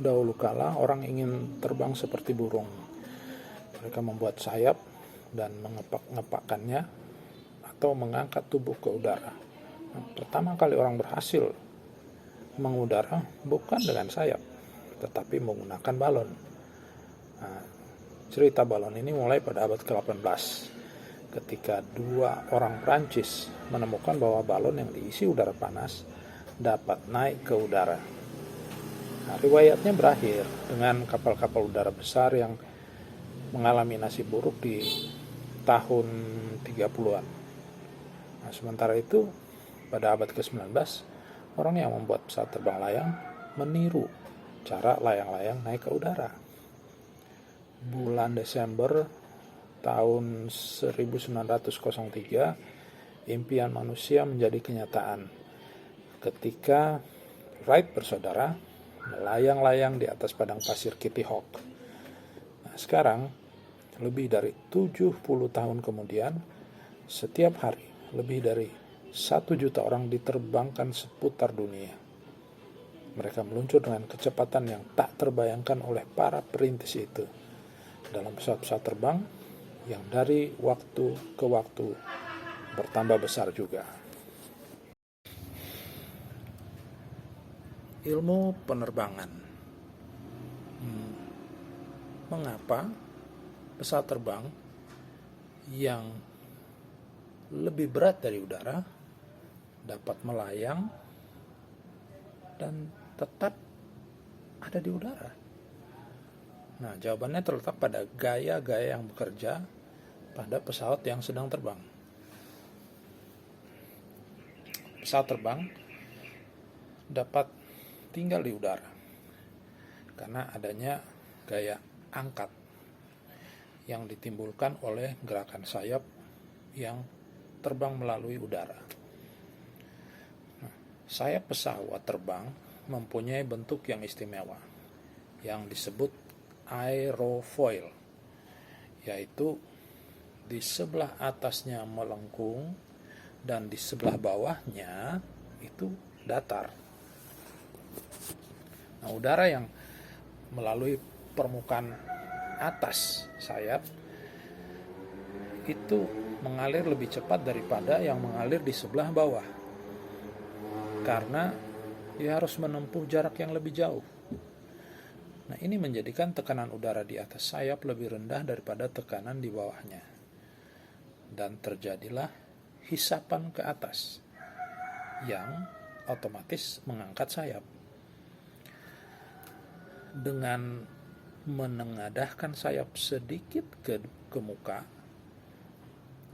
dahulu kala orang ingin terbang seperti burung. Mereka membuat sayap dan mengepak-ngepakkannya atau mengangkat tubuh ke udara. Nah, pertama kali orang berhasil mengudara bukan dengan sayap, tetapi menggunakan balon. Nah, cerita balon ini mulai pada abad ke-18 ketika dua orang Prancis menemukan bahwa balon yang diisi udara panas dapat naik ke udara. Nah, riwayatnya berakhir dengan kapal-kapal udara besar yang mengalami nasib buruk di tahun 30-an. Nah, sementara itu, pada abad ke-19, orang yang membuat pesawat terbang layang meniru cara layang-layang naik ke udara. Bulan Desember tahun 1903, impian manusia menjadi kenyataan ketika Wright bersaudara melayang-layang di atas padang pasir Kitty Hawk. Nah, sekarang, lebih dari 70 tahun kemudian, setiap hari lebih dari 1 juta orang diterbangkan seputar dunia. Mereka meluncur dengan kecepatan yang tak terbayangkan oleh para perintis itu dalam pesawat-pesawat terbang yang dari waktu ke waktu bertambah besar juga. Ilmu penerbangan. Mengapa pesawat terbang yang lebih berat dari udara dapat melayang dan tetap ada di udara? Nah, jawabannya terletak pada gaya-gaya yang bekerja pada pesawat yang sedang terbang. Pesawat terbang dapat tinggal di udara karena adanya gaya angkat yang ditimbulkan oleh gerakan sayap yang terbang melalui udara. Nah, sayap pesawat terbang mempunyai bentuk yang istimewa yang disebut aerofoil, yaitu di sebelah atasnya melengkung dan di sebelah bawahnya itu datar. Nah, udara yang melalui permukaan atas sayap itu mengalir lebih cepat daripada yang mengalir di sebelah bawah, karena dia harus menempuh jarak yang lebih jauh. Nah, ini menjadikan tekanan udara di atas sayap lebih rendah daripada tekanan di bawahnya, dan terjadilah hisapan ke atas yang otomatis mengangkat sayap. Dengan menengadahkan sayap sedikit ke muka,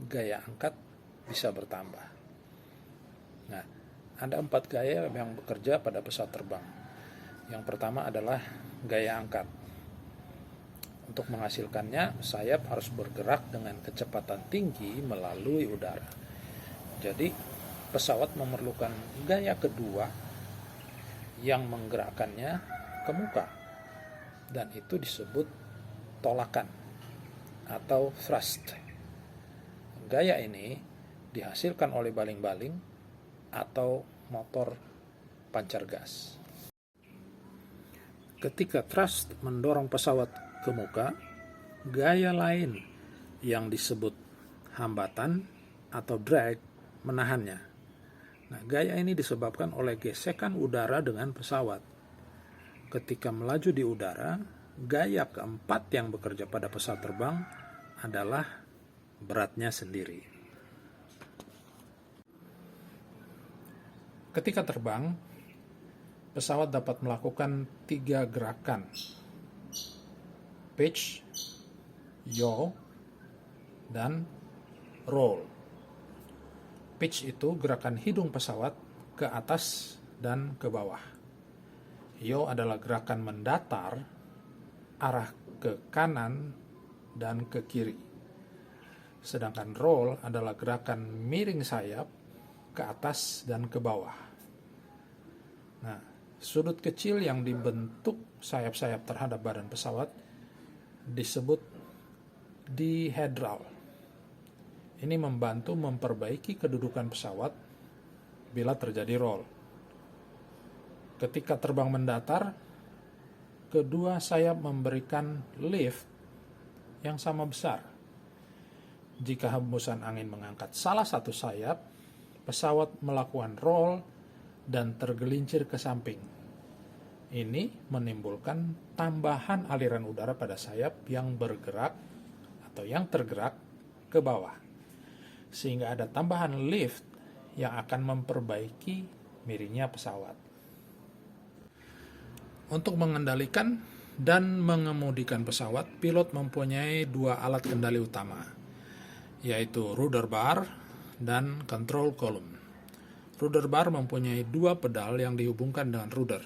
gaya angkat bisa bertambah. Nah, ada 4 gaya yang bekerja pada pesawat terbang. Yang pertama adalah gaya angkat. Untuk menghasilkannya, sayap harus bergerak dengan kecepatan tinggi melalui udara. Jadi, pesawat memerlukan gaya kedua yang menggerakkannya ke muka, dan itu disebut tolakan atau thrust. Gaya ini dihasilkan oleh baling-baling atau motor pancar gas. Ketika thrust mendorong pesawat ke muka, gaya lain yang disebut hambatan atau drag menahannya. Nah, gaya ini disebabkan oleh gesekan udara dengan pesawat. Ketika melaju di udara, gaya keempat yang bekerja pada pesawat terbang adalah beratnya sendiri. Ketika terbang, pesawat dapat melakukan 3 gerakan: pitch, yaw, dan roll. Pitch itu gerakan hidung pesawat ke atas dan ke bawah. Yaw adalah gerakan mendatar arah ke kanan dan ke kiri. Sedangkan roll adalah gerakan miring sayap ke atas dan ke bawah. Nah, sudut kecil yang dibentuk sayap-sayap terhadap badan pesawat disebut dihedral. Ini membantu memperbaiki kedudukan pesawat bila terjadi roll. Ketika terbang mendatar, kedua sayap memberikan lift yang sama besar. Jika hembusan angin mengangkat salah satu sayap, pesawat melakukan roll dan tergelincir ke samping. Ini menimbulkan tambahan aliran udara pada sayap yang bergerak atau yang tergerak ke bawah, sehingga ada tambahan lift yang akan memperbaiki miringnya pesawat. Untuk mengendalikan dan mengemudikan pesawat, pilot mempunyai dua alat kendali utama, yaitu rudder bar dan control column. Rudder bar mempunyai dua pedal yang dihubungkan dengan rudder,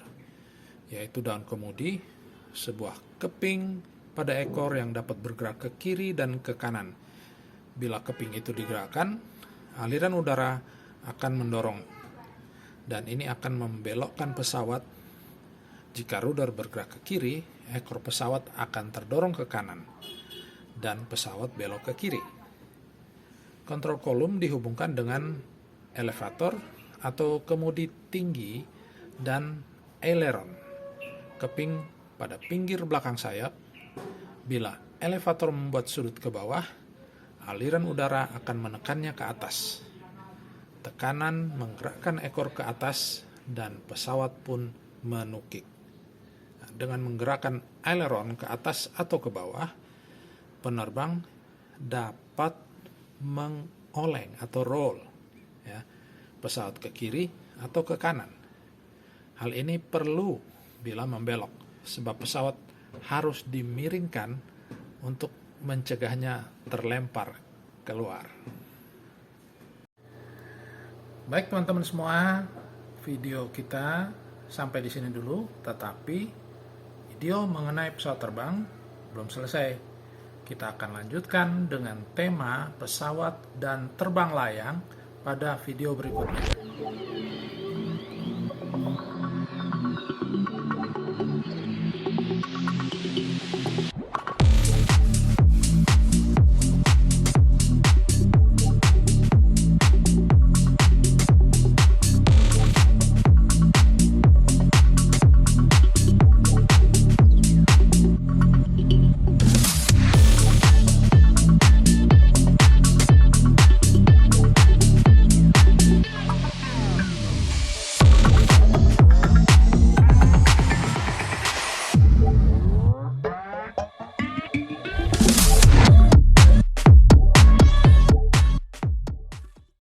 yaitu daun kemudi, sebuah keping pada ekor yang dapat bergerak ke kiri dan ke kanan. Bila keping itu digerakkan, aliran udara akan mendorong, dan ini akan membelokkan pesawat. Jika rudder bergerak ke kiri, ekor pesawat akan terdorong ke kanan, dan pesawat belok ke kiri. Kontrol kolum dihubungkan dengan elevator atau kemudi tinggi dan aileron, keping pada pinggir belakang sayap. Bila elevator membuat sudut ke bawah, aliran udara akan menekannya ke atas. Tekanan menggerakkan ekor ke atas dan pesawat pun menukik. Dengan menggerakkan aileron ke atas atau ke bawah, penerbang dapat mengoleng atau roll pesawat ke kiri atau ke kanan. Hal ini perlu bila membelok, sebab pesawat harus dimiringkan untuk mencegahnya terlempar keluar. Baik teman-teman semua, video kita sampai di sini dulu, tetapi video mengenai pesawat terbang belum selesai. Kita akan lanjutkan dengan tema pesawat dan terbang layang pada video berikutnya.